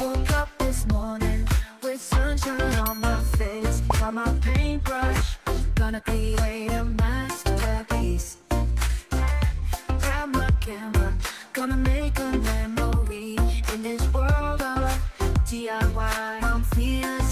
Woke up this morning with sunshine on my face. Got my paintbrush, gonna create a masterpiece. Grab my camera, gonna make a memory in this world of DIY. I'm feeling